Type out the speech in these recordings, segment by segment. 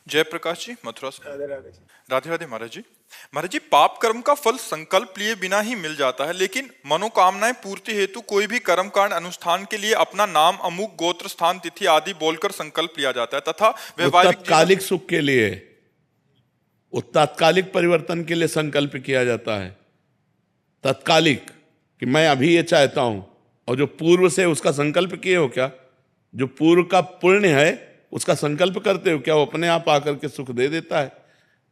जयप्रकाश जी, मथुरा से। राधे राधे। राधे राधे महाराज जी। महाराज जी, पाप कर्म का फल संकल्प लिए बिना ही मिल जाता है, लेकिन मनोकामनाएं पूर्ति हेतु कोई भी कर्म कांड अनुष्ठान के लिए अपना नाम, अमुक गोत्र, स्थान, तिथि आदि बोलकर संकल्प लिया जाता है तथा वैवाहिक तात्कालिक सुख के लिए, वो तात्कालिक परिवर्तन के लिए संकल्प किया जाता है। तात्कालिक कि मैं अभी ये चाहता हूं, और जो पूर्व से उसका संकल्प किए हो क्या? जो पूर्व का पुण्य है उसका संकल्प करते हो क्या? वो अपने आप आकर के सुख दे देता है।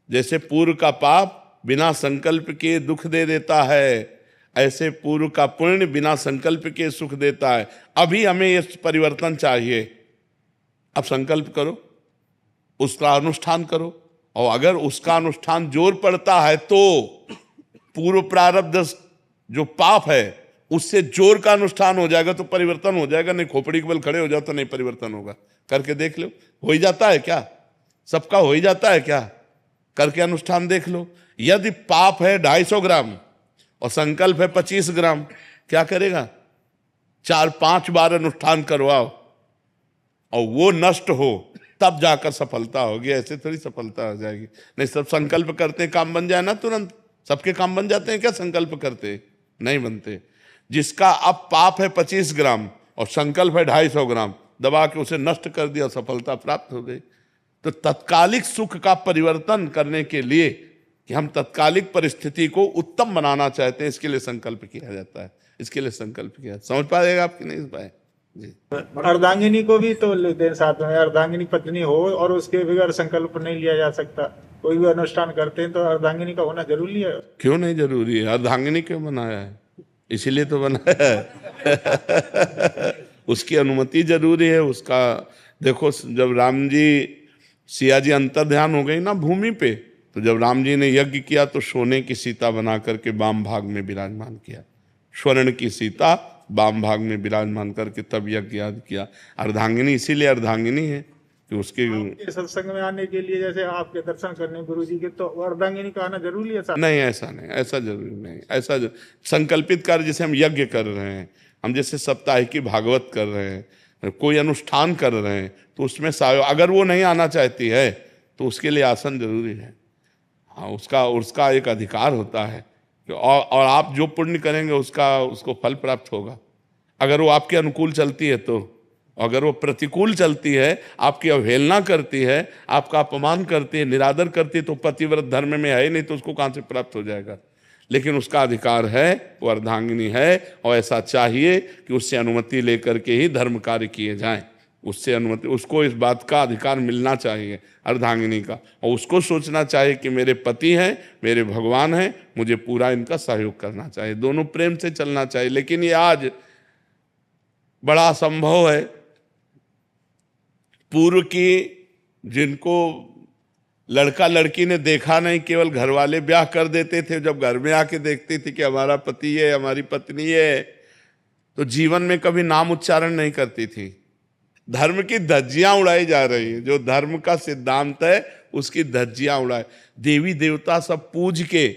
जैसे पूर्व का पाप बिना संकल्प के दुख दे देता है, ऐसे पूर्व का पुण्य बिना संकल्प के सुख देता है। अभी हमें ये परिवर्तन चाहिए, अब संकल्प करो, उसका अनुष्ठान करो, और अगर उसका अनुष्ठान जोर पड़ता है तो पूर्व प्रारब्ध जो पाप है उससे जोर का अनुष्ठान हो जाएगा तो परिवर्तन हो जाएगा। नहीं खोपड़ी के बल खड़े हो जाओ तो नहीं परिवर्तन होगा। करके देख लो, हो ही जाता है क्या? सबका हो ही जाता है क्या? करके अनुष्ठान देख लो। यदि पाप है 250 ग्राम और संकल्प है 25 ग्राम, क्या करेगा? 4-5 बार अनुष्ठान करवाओ और वो नष्ट हो, तब जाकर सफलता होगी। ऐसे थोड़ी सफलता हो जाएगी। नहीं, सब संकल्प करते हैं काम बन जाए ना तुरंत। सबके काम बन जाते हैं क्या संकल्प करते? नहीं बनते। जिसका अब पाप है 25 ग्राम और संकल्प है 250 ग्राम, दबा के उसे नष्ट कर दिया, सफलता प्राप्त हो गई। तो तत्कालिक सुख का परिवर्तन करने के लिए कि हम तत्कालिक परिस्थिति को उत्तम बनाना चाहते हैं, इसके लिए संकल्प किया जाता है। इसके लिए संकल्प किया। समझ पाएगा आपकी? नहीं पाए जी। अर्धांगिनी को भी तो लेते हैं साथ में। अर्धांगिनी पत्नी हो और उसके बगैर संकल्प नहीं लिया जा सकता। कोई भी अनुष्ठान करते हैं तो अर्धांगिनी का होना जरूरी है। क्यों नहीं जरूरी है? अर्धांगिनी क्यों बनाया है? इसीलिए तो बनाया है। उसकी अनुमति जरूरी है। उसका देखो, जब राम जी सिया जी अंतर ध्यान हो गई ना भूमि पे, तो जब राम जी ने यज्ञ किया तो सोने की सीता बना करके वाम भाग में विराजमान किया। स्वर्ण की सीता वाम भाग में विराजमान करके तब यज्ञ याद किया। अर्धांगिनी इसीलिए अर्धांगिनी है कि उसके सत्संग में आने के लिए, जैसे आपके दर्शन करने गुरु जी के, तो अर्धांगिनी का आना जरूरी है साथ? नहीं, ऐसा नहीं, ऐसा जरूरी नहीं। ऐसा संकल्पित कार्य, जैसे हम यज्ञ कर रहे हैं, हम जैसे सप्ताह की भागवत कर रहे हैं, कोई अनुष्ठान कर रहे हैं, तो उसमें अगर वो नहीं आना चाहती है तो उसके लिए आसन जरूरी है। हाँ, उसका एक अधिकार होता है और आप जो पुण्य करेंगे उसको फल प्राप्त होगा। अगर वो आपके अनुकूल चलती है तो, अगर वो प्रतिकूल चलती है, आपकी अवहेलना करती है, आपका अपमान करती है, निरादर करती है, तो पतिव्रत धर्म में है नहीं, तो उसको कहाँ से प्राप्त हो जाएगा? लेकिन उसका अधिकार है, वो अर्धांगिनी है, और ऐसा चाहिए कि उससे अनुमति लेकर के ही धर्म कार्य किए जाएं। उससे अनुमति, उसको इस बात का अधिकार मिलना चाहिए अर्धांगिनी का, और उसको सोचना चाहिए कि मेरे पति हैं, मेरे भगवान हैं, मुझे पूरा इनका सहयोग करना चाहिए। दोनों प्रेम से चलना चाहिए। लेकिन ये आज बड़ा असंभव है। पूर्व की जिनको लड़का लड़की ने देखा नहीं, केवल घर वाले ब्याह कर देते थे, जब घर में आके देखते थे कि हमारा पति है, हमारी पत्नी है, तो जीवन में कभी नाम उच्चारण नहीं करती थी। धर्म की धज्जियां उड़ाई जा रही हैं। जो धर्म का सिद्धांत है उसकी धज्जियां उड़ाए। देवी देवता सब पूज के,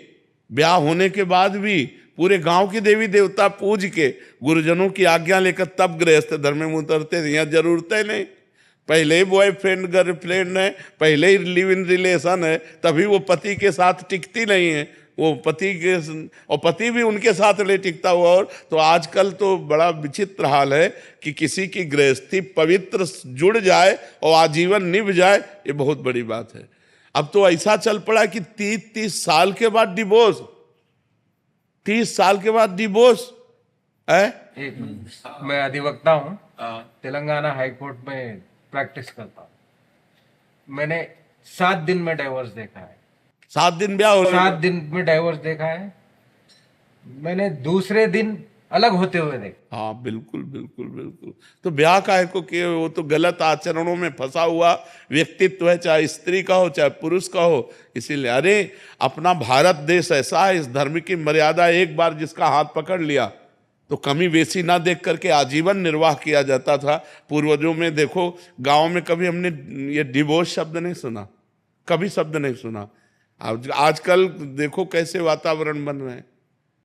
ब्याह होने के बाद भी पूरे गांव की देवी देवता पूज के, गुरुजनों की आज्ञा लेकर तब गृहस्थ धर्म में उतरते थे। यहाँ जरूरत है नहीं, पहले ही बॉयफ्रेंड गर्लफ्रेंड है, पहले ही लिव इन रिलेशन है, तभी वो पति के साथ टिकती नहीं है। वो पति के, और पति भी उनके साथ ले टिकता हुआ। और तो आजकल तो बड़ा विचित्र हाल है कि किसी की गृहस्थी पवित्र जुड़ जाए और आजीवन निभ जाए, ये बहुत बड़ी बात है। अब तो ऐसा चल पड़ा कि 30 साल के बाद डिवोर्स, 30 साल के बाद डिवोर्स है। मैं अधिवक्ता हूँ, तेलंगाना हाईकोर्ट में प्रैक्टिस करता हूँ। मैंने 7 दिन में डाइवोर्स देखा है। 7 दिन ब्याह हो, 7 दिन में डाइवोर्स देखा है। मैंने दूसरे दिन अलग होते हुए देखा। हाँ, बिल्कुल बिल्कुल बिल्कुल। तो ब्याह काहे को किए? वो तो गलत आचरणों में फंसा हुआ व्यक्तित्व है, चाहे स्त्री का हो चाहे पुरुष का हो। इसीलिए अरे, अपना भारत देश ऐसा है, इस धर्म की मर्यादा एक बार जिसका हाथ पकड़ लिया तो कमी बेसी ना देख करके आजीवन निर्वाह किया जाता था। पूर्वजों में देखो, गांव में कभी हमने ये डिवोर्स शब्द नहीं सुना, कभी शब्द नहीं सुना। आजकल देखो कैसे वातावरण बन रहे हैं।